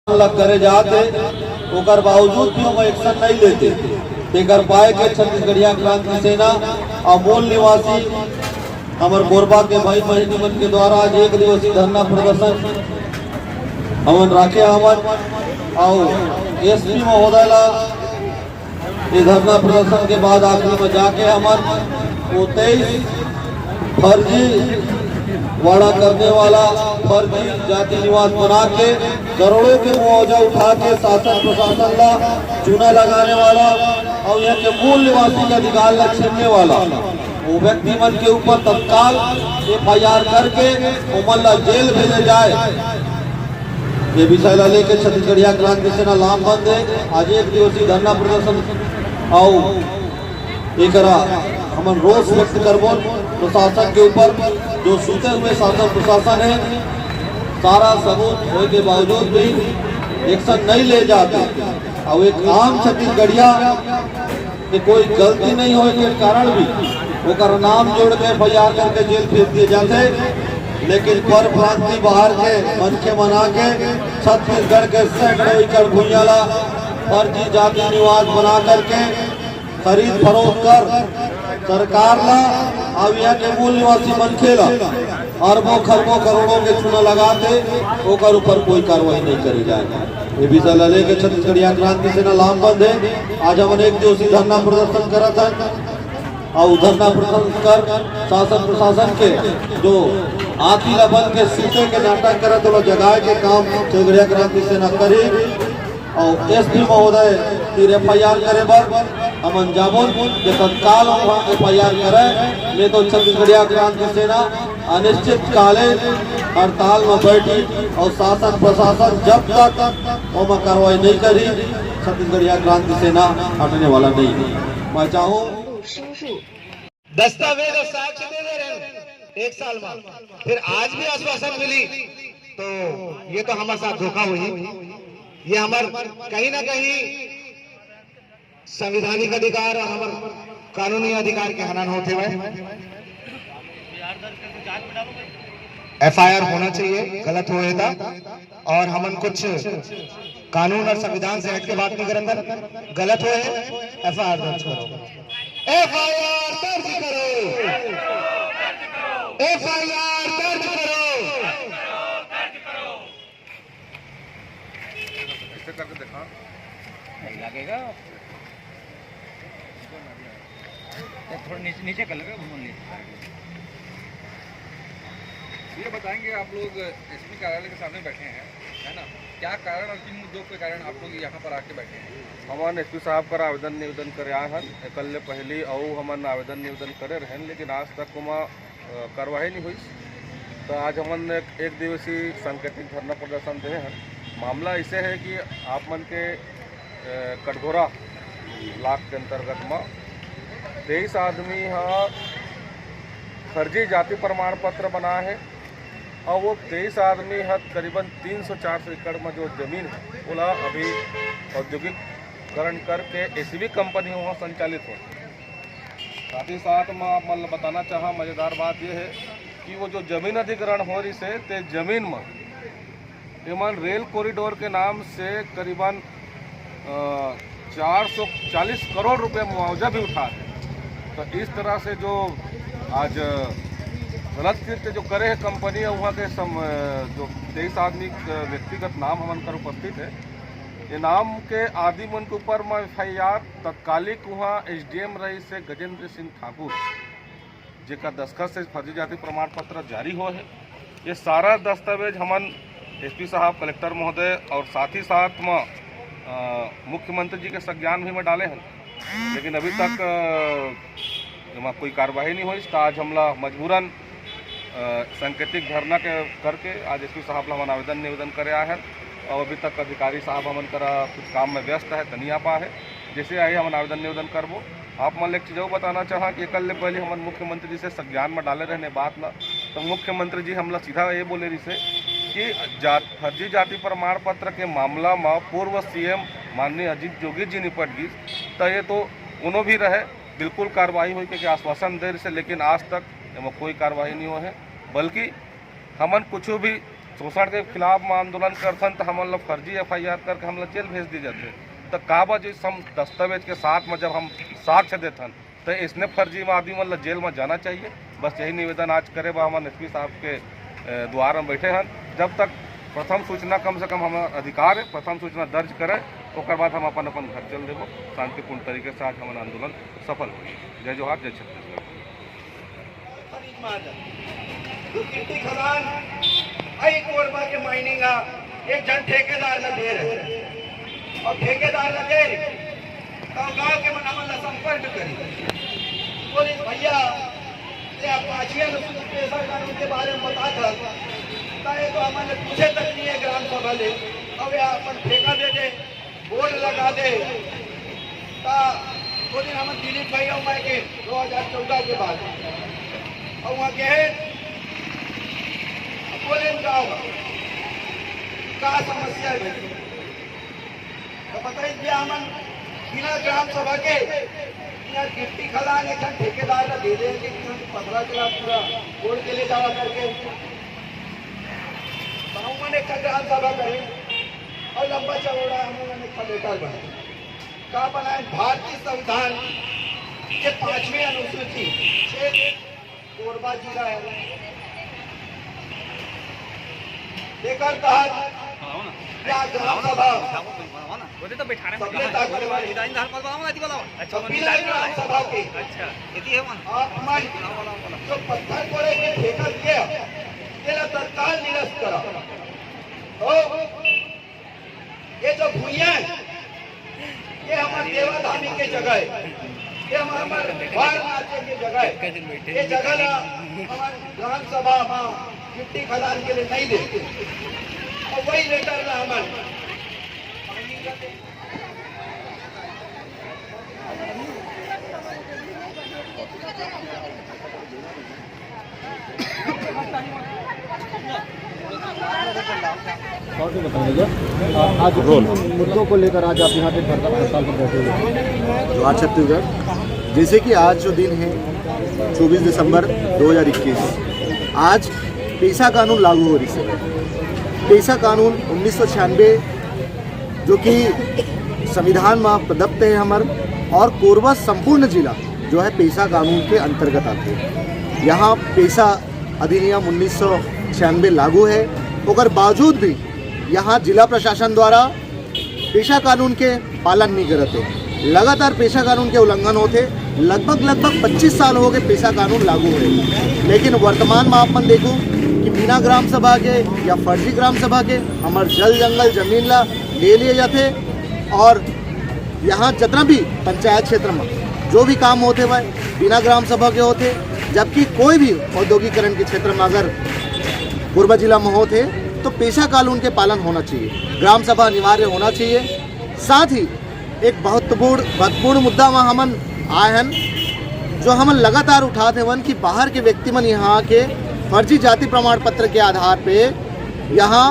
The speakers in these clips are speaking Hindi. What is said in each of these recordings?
लग करे जाते ओकर बावजूद भी हम एक्शन नहीं लेते। तेकर पाए के छत्तीसगढ़िया क्रांति सेना और मूल निवासी हमार गोरबा के भाई बहनी मन के द्वारा आज एक दिवसीय धरना प्रदर्शन हमन राखे हमन और एसपी महोदय ला ये धरना प्रदर्शन के बाद आखिरी में जाके हमन वो 23 फर्जी वाड़ा करने वाला फर्जी जाति निवास बना के करोड़ों के मुआवजा उठा के शासन प्रशासन ला चूना लगाने वाला और यहाँ के मूल निवासी के अधिकार ला छीनने वाला वो व्यक्ति मन के ऊपर तत्काल FIR करके उमन ला जेल भेजे जाए। ये विषय ला लेके छत्तीसगढ़िया क्रांति सेना लामबंद है। आज एक दिवसीय धरना प्रदर्शन और एक हमन रोष व्यक्त करबो प्रशासन के ऊपर जो सूते हुए शासन प्रशासन है सारा सबूत होने के बावजूद भी एक्शन नहीं ले जाते और एक आम छत्तीसगढ़िया के कोई गलती नहीं होने के कारण भी वो नाम जोड़ के FIR करके जेल भेज दिए जाते। लेकिन पर प्रांति बाहर के मनखे मना के छत्तीसगढ़ के सैकड़ों एकड़ भूमिया ला फर्जी जाति निवास बना करके खरीद फरोख्त कर सरकार ला अब यहाँ के मूल निवासी मनखे ला अरबों खरबों करोड़ों के चूना लगाते ओकर ऊपर कोई कार्रवाई नहीं करी जाए। ये विषय ला लेके छत्तीसगढ़िया क्रांति सेना लामबंद है। आज हम एक दिवसीय धरना प्रदर्शन करा था और धरना प्रदर्शन कर शासन प्रशासन के जो आती ला बन के सीटे के नाटक करे तो जगाए के काम छत्तीसगढ़िया क्रांति सेना करी और एसपी महोदय फिर FIR करे बर हमन जामुन के तत्काल FIR करे नहीं तो छत्तीसगढ़िया क्रांति सेना अनिश्चित कालीन हड़ताल में बैठी और शासन प्रशासन जब तक ओमा कार्रवाई नहीं करी छत्तीसगढ़िया क्रांति सेना हटने वाला नहीं। मैं चाहूँ दस्तावेज और साक्ष्य दे दे रहे 1 साल में फिर आज भी आश्वासन मिली तो ये तो हमारे साथ धोखा हुई। ये हमार कहीं ना कहीं संवैधानिक अधिकार और हमारे कानूनी अधिकार के हनन होते हुए FIR होना चाहिए गलत हुए था और हमन कुछ कानून और संविधान से हट के बात नहीं करेंगे। गलत हुए FIR दर्ज करो, FIR दर्ज करो, FIR दर्ज करो। करके देखा नहीं लगेगा थोड़ा नीचे कर लगा। ये बताएंगे आप लोग एसपी कार्यालय के सामने बैठे हैं है ना, क्या कारण और किन मुद्दों के कारण आप लोग यहाँ पर आके बैठे हैं? हमन एसपी साहब का आवेदन निवेदन करे हन कल पहली और हमन आवेदन निवेदन करे रहन लेकिन आज तक वहाँ कार्रवाई नहीं हुई। तो आज हमन एक दिवसीय सांकेतिक धरना प्रदर्शन दे हैं। मामला ऐसे है कि आप मन के कटघोरा ब्लॉक के अंतर्गत में 23 आदमी फर्जी जाति प्रमाण पत्र बना है और वो 23 आदमी करीबन 300-400 एकड़ में जो जमीन है वो अभी औद्योगिकरण करके एसीबी कंपनी वहाँ संचालित हो। साथ ही साथ मैं आप मतलब बताना चाहा मज़ेदार बात यह है कि वो जो जमीन अधिग्रहण हो रही से ते जमीन में एमन रेल कॉरिडोर के नाम से करीबन 440 करोड़ रुपए मुआवजा भी उठा है। तो इस तरह से जो आज गलत कृत्य जो करे है कंपनी वहाँ के जो 23 आदमी व्यक्तिगत नाम हमन कर उपस्थित है। ये नाम के आदि मन के ऊपर में FIR तत्कालिक वहाँ SDM रही से गजेंद्र सिंह ठाकुर जेका दस्खत से फर्जी जाति प्रमाण पत्र जारी हो है। ये सारा दस्तावेज हमन एसपी साहब कलेक्टर महोदय और साथ ही साथ में मुख्यमंत्री जी के संज्ञान भी में डाले हैं लेकिन अभी तक कोई कार्रवाई नहीं हुई। तो आज हमला मजबूरन सांकेतिक धरना के करके आज एसपी साहब ला आवेदन निवेदन करे आए हैं और अभी तक अधिकारी साहब हमन करा कुछ काम में व्यस्त है तो नहीं आ पा है। जैसे आए हम आवेदन निवेदन करबो। आप मन एक चीज़ बताना चाहा कि कल पहले हमन मुख्यमंत्री जी से संज्ञान में डाले रहने बात ला तो मुख्यमंत्री जी हमला सीधा ये बोले रही से कि फर्जी जाति प्रमाण पत्र के मामला में पूर्व CM माननीय अजीत जोगी जी निपट गई तो ये तो उन्हों भी रहे बिल्कुल कार्रवाई हुई के आश्वासन दे से लेकिन आज तक कोई कार्रवाई नहीं हो है। बल्कि हमन कुछ भी शोषण के खिलाफ में आंदोलन करथन तो हम लोग फर्जी FIR करके हम लोग जेल भेज दी जाते। तो काबा जो सम दस्तावेज के साथ में जब हम साक्ष्य देथन तो इसने फर्जी में आदमी मतलब जेल में जाना चाहिए। बस यही निवेदन आज करे बा हमारे SP साहब के द्वार में बैठे हैं। जब तक प्रथम सूचना कम से कम हमारा अधिकार है, प्रथम सूचना दर्ज करें उसके बाद हम अपन अपन घर चल देवो। शांतिपूर्ण तरीके से आज हमारा आंदोलन सफल हो। जय जोहार, जय छत्तीसगढ़। कोरबा के माइनिंग एक जन ठेकेदार न दे रहे और ठेकेदार न दे तो गाँव के मन संपर्क करी बोले भैया पांचवें पेशा कानून के बारे में बता था तो हमारे पूछे तक नहीं है ग्राम सभा ले। अब अपन ठेका दे दे, बोर्ड लगा दे। वो दिन हम दिलीप भाई और मैं के 2014 के बाद और वहाँ के बोले जाओ क्या समस्या है तो बताइए हम बिना ग्राम सभा के गिट्टी खदान एक ठेकेदार का दे देंगे 15 किला पूरा बोर्ड के लिए जावा करके मैंने ग्राम सभा करे और लंबा चौड़ा हमने लेटर बनाए क्या बनाए। भारतीय संविधान के 5वीं अनुसूची कोरबा जिला है लेकर तहत या ग्राम सभा तो बैठा ग्राम सभा के जो पत्थर कोड़े के ठेका दिया तेरा तत्काल निरस्त करा। ये जो भूया है ये हमारे देवाधामी के जगह है, ये हमारे वाराणसी की जगह है। ये जगह ना हमारे ग्राम सभा मिट्टी खदान के लिए नहीं देते और वही लेटर ना हमारे आज मुद्दों को लेकर आज आप यहाँ पे हड़ताल पर बैठे हुए जोहार छत्तीसगढ़। जैसे कि आज जो दिन है 24 दिसंबर 2021, आज पेशा कानून लागू हो रही है। पेशा कानून 1996 जो कि संविधान में प्रदत्त है हमारे और कोरबा संपूर्ण जिला जो है पेशा कानून के अंतर्गत आते हैं। यहाँ पेशा अधिनियम 1996 लागू है और बावजूद भी यहाँ जिला प्रशासन द्वारा पेशा कानून के पालन नहीं करते। लगातार पेशा कानून के उल्लंघन होते। लगभग 25 साल हो गए पेशा कानून लागू हुए, लेकिन वर्तमान में अपन देखो कि बिना ग्राम सभा के या फर्जी ग्राम सभा के हमारे जल जंगल जमीन ला ले लिए जाते और यहाँ जितना भी पंचायत क्षेत्र में जो भी काम होते वह बिना ग्राम सभा के होते। जबकि कोई भी औद्योगिकरण के क्षेत्र में अगर कोरबा जिला में होते तो पेशा कानून के पालन होना चाहिए, ग्राम सभा अनिवार्य होना चाहिए। साथ ही एक महत्वपूर्ण मुद्दा में हमन आए हैं जो हम लगातार उठाते वन कि बाहर के व्यक्ति मन यहाँ के फर्जी जाति प्रमाण पत्र के आधार पे यहाँ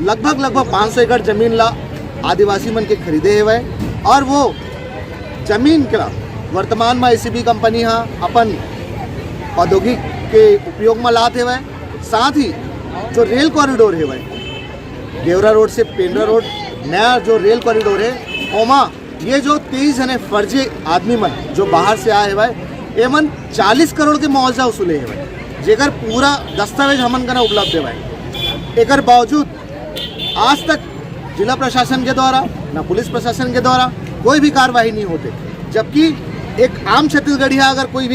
लगभग 500 एकड़ जमीन ला आदिवासी मन के खरीदे हुए और वो जमीन का वर्तमान में ACB कंपनी यहाँ अपन औद्योगिक के उपयोग में लाते हुए। साथ ही जो रेल कॉरिडोर है भाई गेवरा रोड से पेंड्रा रोड नया जो रेल कॉरिडोर है ओमा ये जो 23 जने फर्जी आदमी मन जो बाहर से आए हैं भाई ये मन 40 करोड़ के मुआवजा वसूले है भाई, जेकर पूरा दस्तावेज हमन का उपलब्ध है भाई। एकर बावजूद आज तक जिला प्रशासन के द्वारा ना पुलिस प्रशासन के द्वारा कोई भी कार्रवाई नहीं होते। जबकि एक आम छत्तीसगढ़िया अगर कोई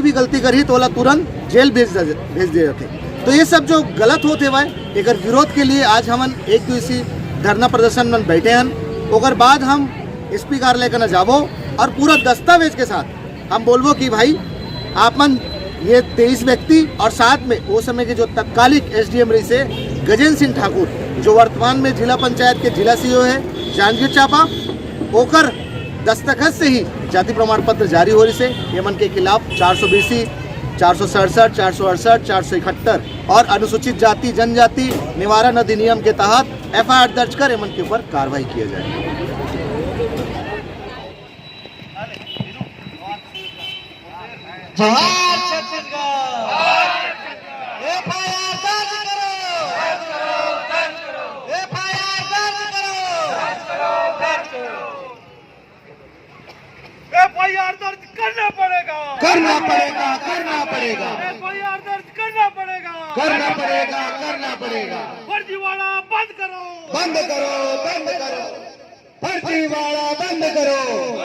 भी गलती करी तो तुरंत जेल भेज दिए जाते। तो ये सब जो गलत होते हुए एक विरोध के लिए आज हम एक दिवसीय धरना प्रदर्शन में बैठे हैं। और बाद हम SP कार्यालय का न जाबो और पूरा दस्तावेज के साथ हम बोलबो कि भाई आप मन ये 23 व्यक्ति और साथ में वो समय के जो तत्कालिक SDM रही से गजेंद्र सिंह ठाकुर जो वर्तमान में जिला पंचायत के जिला CO है जांजगीर चांपा ओकर दस्तखत से ही जाति प्रमाण पत्र जारी हो रही से ये मन के खिलाफ 420, 467, 468, 471 और अनुसूचित जाति जनजाति निवारण अधिनियम के तहत FIR दर्ज कर एमन के ऊपर कार्रवाई किया जाए। जोहार छत्तीसगढ़। FIR दर्ज करो। FIR दर्ज करना पड़ेगा, करना पड़ेगा, करना पड़ेगा, FIR दर्ज करना पड़ेगा, करना पड़ेगा, करना पड़ेगा। फर्जीवाड़ा बंद करो, बंद करो, बंद करो, फर्जीवाड़ा बंद करो।